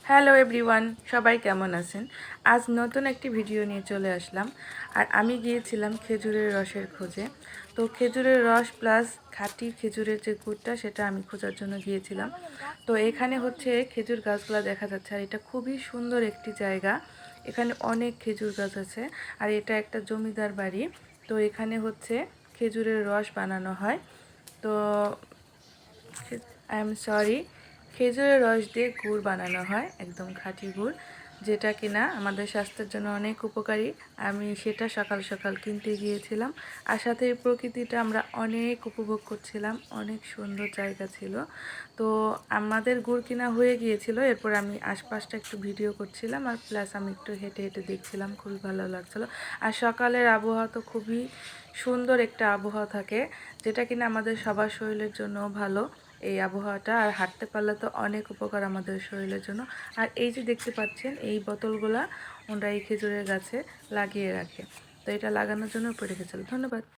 Hello everyone, সবাই কেমন আছেন? আজ নতুন একটি ভিডিও নিয়ে চলে আসলাম। আর আমি গিয়েছিলাম খেজুরের রসের খোঁজে। তো খেজুরের রস প্লাস খাঁটি খেজুরের যে গুড়টা, সেটা আমি খোঁজার জন্য গিয়েছিলাম। তো এখানে হচ্ছে খেজুর গাছগুলো দেখা যাচ্ছে, আর এটা খুবই সুন্দর একটি জায়গা। এখানে অনেক খেজুর গাছ আছে, আর এটা একটা জমিদার বাড়ি। তো এখানে হচ্ছে খেজুরের রস বানানো হয়। তো আই এম সরি, খেজুরের রস দিয়ে গুড় বানানো হয়, একদম খাঁটি গুড়, যেটা কিনা আমাদের স্বাস্থ্যের জন্য অনেক উপকারী। আমি সেটা সকাল সকাল কিনতে গিয়েছিলাম, আর সাথে এই প্রকৃতিটা আমরা অনেক উপভোগ করছিলাম। অনেক সুন্দর জায়গা ছিল। তো আমাদের গুড় কিনা হয়ে গিয়েছিল, এরপর আমি আশপাশটা একটু ভিডিও করছিলাম, আর প্লাস আমি একটু হেঁটে হেঁটে দেখছিলাম, খুবই ভালো লাগছিলো। আর সকালের আবহাওয়া তো খুবই সুন্দর একটা আবহাওয়া থাকে, যেটা কিনা আমাদের সবার শরীরের জন্য ভালো এই আবহাওয়াটা। আর হাঁটতে পারলে তো অনেক উপকার আমাদের শরীরের জন্য। আর এই যে দেখতে পাচ্ছেন, এই বোতলগুলা ওরা এই খেজুরের গাছে লাগিয়ে রাখে। তো এটা লাগানোর জন্য উপরে রেখেছিল। ধন্যবাদ।